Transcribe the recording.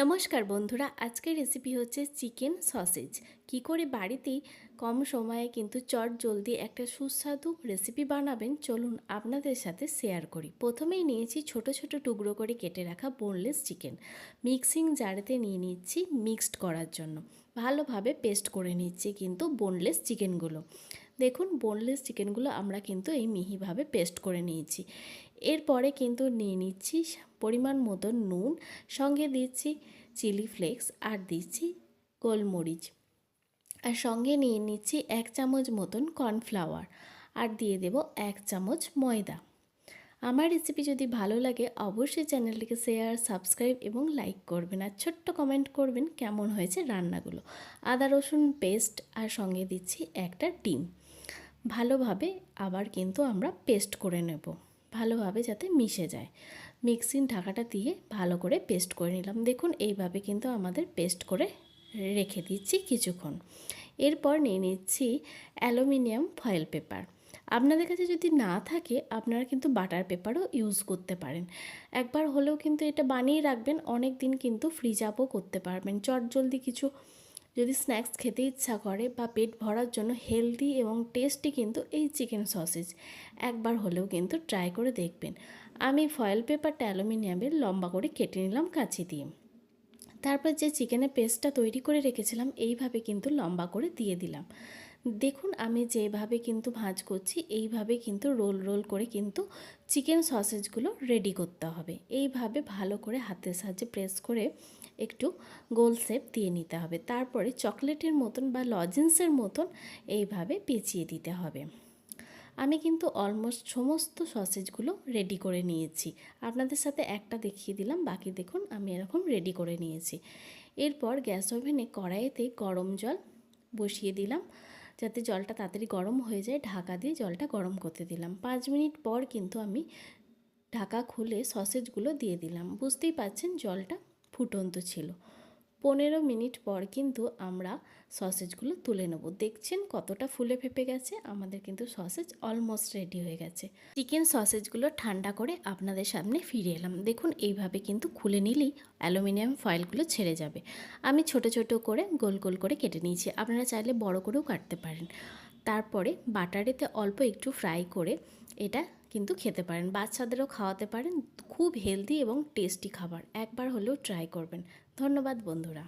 নমস্কার বন্ধুরা, আজকের রেসিপি হচ্ছে চিকেন সসেজ। কি করে বাড়িতেই কম সময়ে কিন্তু চট জলদি একটা সুস্বাদু রেসিপি বানাবেন, চলুন আপনাদের সাথে শেয়ার করি। প্রথমেই নিয়েছি ছোট ছোট টুকরো করে কেটে রাখা বোনলেস চিকেন। মিক্সিং জারেতে নিয়ে নিচ্ছি মিক্সড করার জন্য। ভালোভাবে পেস্ট করে নিচ্ছি কিন্তু বোনলেস চিকেনগুলো। দেখুন, বোনলেস চিকেনগুলো আমরা কিন্তু এই মিহিভাবে পেস্ট করে নিয়েছি। এরপরে কিন্তু নিয়ে নিচ্ছি পরিমাণ মতো নুন, সঙ্গে দিচ্ছি চিলি ফ্লেক্স আর দিচ্ছি গোলমরিচ, আর সঙ্গে নিয়ে নিচ্ছি 1 চামচ মতন কর্নফ্লাওয়ার, আর দিয়ে দেব 1 চামচ ময়দা। আমার রেসিপি যদি ভালো লাগে অবশ্যই চ্যানেলটিকে শেয়ার, সাবস্ক্রাইব এবং লাইক করবেন, আর ছোট্ট কমেন্ট করবেন কেমন হয়েছে রান্নাগুলো। আদা রসুন পেস্ট আর সঙ্গে দিচ্ছি একটা ডিম। ভালোভাবে আবার কিন্তু আমরা পেস্ট করে নেব, ভালোভাবে যাতে মিশে যায়। মিক্সিং ঢাকাটা দিয়ে ভালো করে পেস্ট করে নিলাম। দেখুন, এইভাবে কিন্তু আমাদের পেস্ট করে রেখে দিচ্ছি কিছুক্ষণ। এরপর নিয়ে নিচ্ছি অ্যালুমিনিয়াম ফয়েল পেপার। আপনাদের কাছে যদি না থাকে আপনারা কিন্তু বাটার পেপারও ইউজ করতে পারেন। একবার হলেও কিন্তু এটা বানিয়ে রাখবেন, অনেক দিন কিন্তু ফ্রিজ আপও করতে পারবেন। চটজলদি কিছু যদি স্ন্যাক্স খেতে ইচ্ছা করে বা পেট ভরার জন্য হেলদি এবং টেস্টি কিন্তু এই চিকেন সসেজ একবার হলেও কিন্তু ট্রাই করে দেখবেন। আমি ফয়েল পেপারটা অ্যালুমিনিয়ামের লম্বা করে কেটে নিলাম কাঁচি দিয়ে। তারপর যে চিকেনের পেস্টটা তৈরি করে রেখেছিলাম এইভাবে কিন্তু লম্বা করে দিয়ে দিলাম। দেখুন, আমি যেভাবে কিন্তু ভাঁজ করছি এইভাবে কিন্তু রোল রোল করে কিন্তু চিকেন সসেজগুলো রেডি করতে হবে। এইভাবে ভালো করে হাতের সাহায্যে প্রেস করে একটু গোল শেপ দিয়ে নিতে হবে। তারপরে চকলেটের মতন বা লজেন্সের মতন এইভাবে পেঁচিয়ে দিতে হবে। আমি কিন্তু অলমোস্ট সমস্ত সসেজগুলো রেডি করে নিয়েছি। আপনাদের সাথে একটা দেখিয়ে দিলাম, বাকি দেখুন আমি এরকম রেডি করে নিয়েছি। এরপর গ্যাস ওভেনে কড়াইতে গরম জল বসিয়ে দিলাম, যাতে জলটা তাড়াতাড়ি গরম হয়ে যায়। ঢাকা দিয়ে জলটা গরম করতে দিলাম। 5 মিনিট পর কিন্তু আমি ঢাকা খুলে সসেজগুলো দিয়ে দিলাম। বুঝতেই পারছেন জলটা ফুটন্ত ছিল। 15 মিনিট পর কিন্তু আমরা সসেজগুলো তুলে নেব। দেখছেন কতটা ফুলে ফেপে গেছে। আমাদের কিন্তু সসেজ অলমোস্ট রেডি হয়ে গেছে। চিকেন সসেজগুলো ঠান্ডা করে আপনাদের সামনে ফিরে এলাম। দেখুন, এইভাবে কিন্তু খুলে নিলেই অ্যালুমিনিয়াম ফয়েলগুলো ছেড়ে যাবে। আমি ছোট ছোট করে গোল গোল করে কেটে নিয়েছি, আপনারা চাইলে বড় করেও কাটতে পারেন। তারপরে বাটারেতে অল্প একটু ফ্রাই করে এটা কিন্তু খেতে পারেন, বাচ্চাদেরও খাওয়াতে পারেন। খুব হেলদি এবং টেস্টি খাবার, একবার হলেও ট্রাই করবেন। ধন্যবাদ বন্ধুরা।